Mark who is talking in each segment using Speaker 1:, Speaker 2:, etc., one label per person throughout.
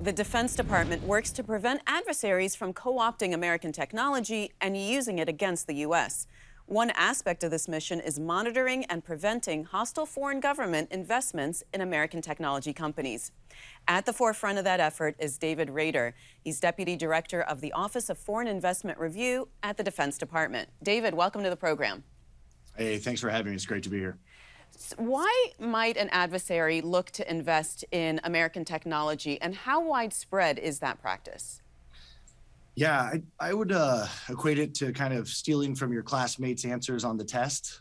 Speaker 1: The Defense Department works to prevent adversaries from co-opting American technology and using it against the U.S. One aspect of this mission is monitoring and preventing hostile foreign government investments in American technology companies. At the forefront of that effort is David Rader. He's Deputy Director of the Office of Foreign Investment Review at the Defense Department. David, welcome to the program.
Speaker 2: Hey, thanks for having me. It's great to be here.
Speaker 1: Why might an adversary look to invest in American technology, and how widespread is that practice?
Speaker 2: Yeah, I would equate it to kind of stealing from your classmates' answers on the test.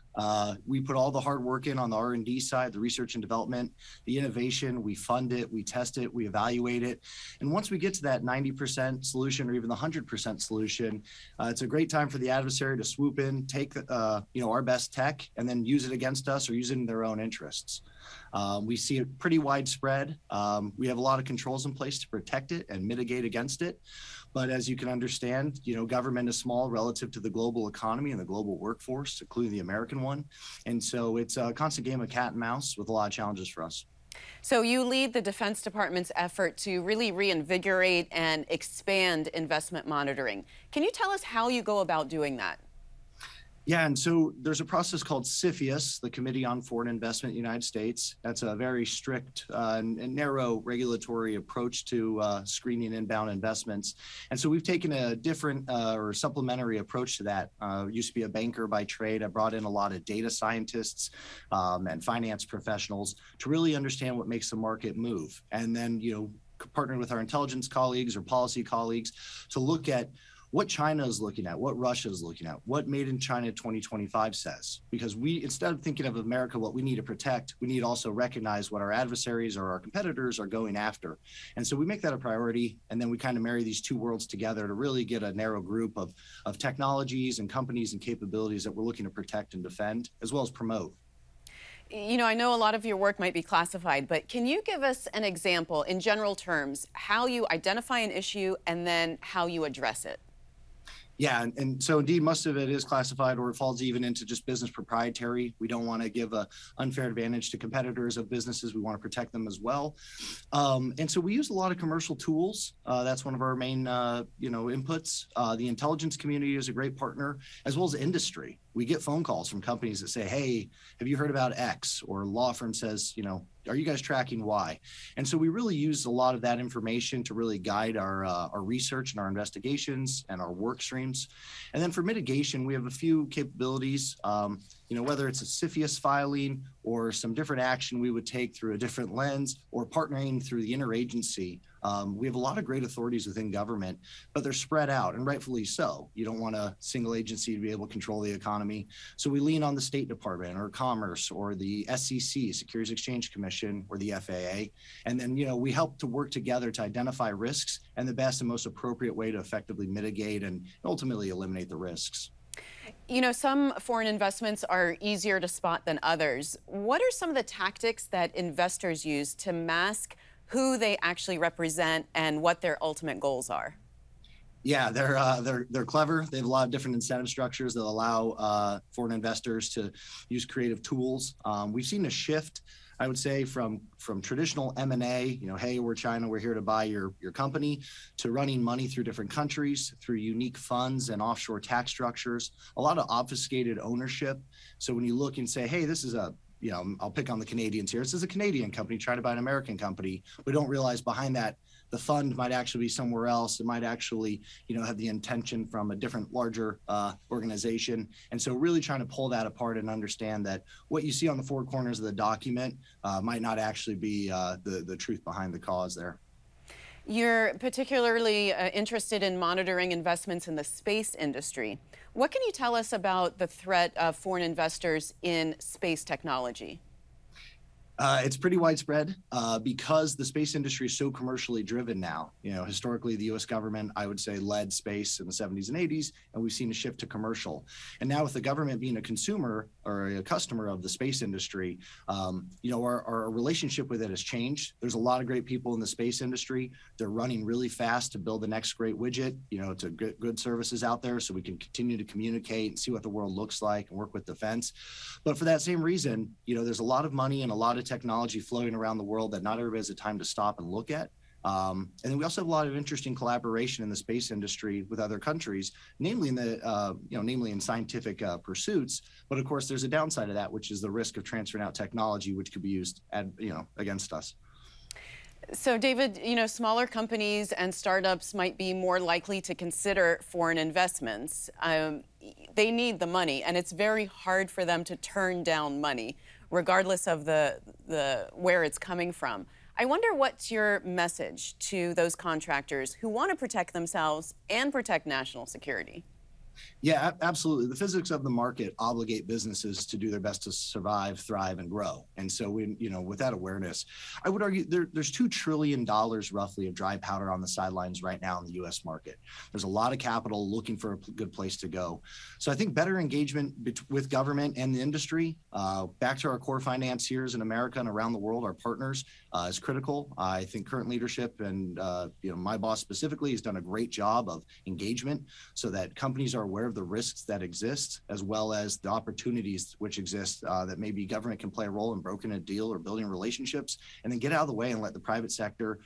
Speaker 2: We put all the hard work in on the R&D side, the research and development, the innovation. We fund it, we test it, we evaluate it. And once we get to that 90% solution or even the 100% solution, it's a great time for the adversary to swoop in, take our best tech, and then use it against us or use it in their own interests. We see it pretty widespread. We have a lot of controls in place to protect it and mitigate against it. But as you can understand, government is small relative to the global economy and the global workforce, including the American one. And so it's a constant game of cat and mouse with a lot of challenges for us.
Speaker 1: So you lead the Defense Department's effort to really reinvigorate and expand investment monitoring. Can you tell us how you go about doing that?
Speaker 2: Yeah, and so there's a process called CFIUS, the Committee on Foreign Investment in the United States. That's a very strict and narrow regulatory approach to screening inbound investments. And so we've taken a different or supplementary approach to that. Used to be a banker by trade. I brought in a lot of data scientists and finance professionals to really understand what makes the market move. And then, partnering with our intelligence colleagues or policy colleagues to look at what China is looking at, what Russia is looking at, what Made in China 2025 says. Because we, instead of thinking of America, what we need to protect, we need to also recognize what our adversaries or our competitors are going after. And so we make that a priority, and then we kind of marry these two worlds together to really get a narrow group of technologies and companies and capabilities that we're looking to protect and defend, as well as promote.
Speaker 1: I know a lot of your work might be classified, but can you give us an example in general terms, how you identify an issue and then how you address it?
Speaker 2: Yeah, and so indeed, most of it is classified, or it falls even into just business proprietary. We don't want to give an unfair advantage to competitors of businesses. We want to protect them as well. And so we use a lot of commercial tools. That's one of our main, inputs. The intelligence community is a great partner, as well as industry. We get phone calls from companies that say, hey, have you heard about X? Or a law firm says, are you guys tracking Y? And so we really use a lot of that information to really guide our research and our investigations and our work streams. And then for mitigation, we have a few capabilities, whether it's a CFIUS filing or some different action we would take through a different lens or partnering through the interagency. We have a lot of great authorities within government, but they're spread out, and rightfully so. You don't want a single agency to be able to control the economy. So we lean on the State Department or Commerce or the SEC, Securities Exchange Commission, or the FAA. And then, we help to work together to identify risks and the best and most appropriate way to effectively mitigate and ultimately eliminate the risks.
Speaker 1: Some foreign investments are easier to spot than others. What are some of the tactics that investors use to mask who they actually represent and what their ultimate goals are?
Speaker 2: Yeah, they're clever. They have a lot of different incentive structures that allow foreign investors to use creative tools. We've seen a shift, I would say, from traditional M&A, hey, we're China, we're here to buy your company, to running money through different countries, through unique funds and offshore tax structures, a lot of obfuscated ownership. So when you look and say, hey, this is I'll pick on the Canadians here. This is a Canadian company trying to buy an American company. We don't realize behind that, the fund might actually be somewhere else. It might actually, have the intention from a different, larger organization. And so really trying to pull that apart and understand that what you see on the four corners of the document might not actually be the truth behind the cause there.
Speaker 1: You're particularly interested in monitoring investments in the space industry. What can you tell us about the threat of foreign investors in space technology?
Speaker 2: It's pretty widespread because the space industry is so commercially driven now. Historically, the U.S. government, I would say, led space in the 70s and 80s, and we've seen a shift to commercial. And now with the government being a consumer or a customer of the space industry, our relationship with it has changed. There's a lot of great people in the space industry. They're running really fast to build the next great widget, to get good services out there so we can continue to communicate and see what the world looks like and work with defense. But for that same reason, there's a lot of money and a lot of technology floating around the world that not everybody has the time to stop and look at. And then we also have a lot of interesting collaboration in the space industry with other countries, namely in the, namely in scientific pursuits. But of course, there's a downside of that, which is the risk of transferring out technology, which could be used, against us.
Speaker 1: So, David, smaller companies and startups might be more likely to consider foreign investments. They need the money, and it's very hard for them to turn down money, regardless of where it's coming from. I wonder what's your message to those contractors who want to protect themselves and protect national security?
Speaker 2: Yeah, absolutely. The physics of the market obligate businesses to do their best to survive, thrive, and grow. And so, with that awareness, I would argue there's $2 trillion roughly of dry powder on the sidelines right now in the U.S. market. There's a lot of capital looking for a good place to go. So I think better engagement with government and the industry, back to our core financiers in America and around the world, our partners, is critical. I think current leadership and my boss specifically has done a great job of engagement so that companies are aware of the risks that exist, as well as the opportunities which exist, that maybe government can play a role in brokering a deal or building relationships, and then get out of the way and let the private sector,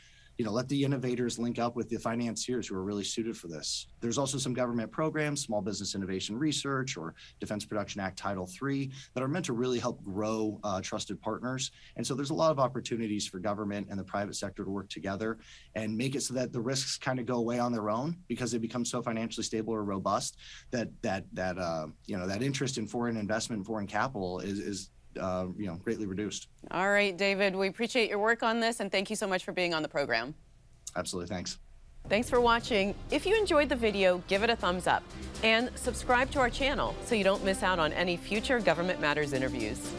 Speaker 2: let the innovators link up with the financiers who are really suited for this. There's also some government programs, Small Business Innovation Research or Defense Production Act Title III, that are meant to really help grow trusted partners. And so there's a lot of opportunities for government and the private sector to work together and make it so that the risks kind of go away on their own because they become so financially stable or robust that interest in foreign investment and foreign capital is greatly reduced.
Speaker 1: All right, David, we appreciate your work on this, and thank you so much for being on the program.
Speaker 2: Absolutely, thanks.
Speaker 1: Thanks for watching. If you enjoyed the video, give it a thumbs up and subscribe to our channel so you don't miss out on any future Government Matters interviews.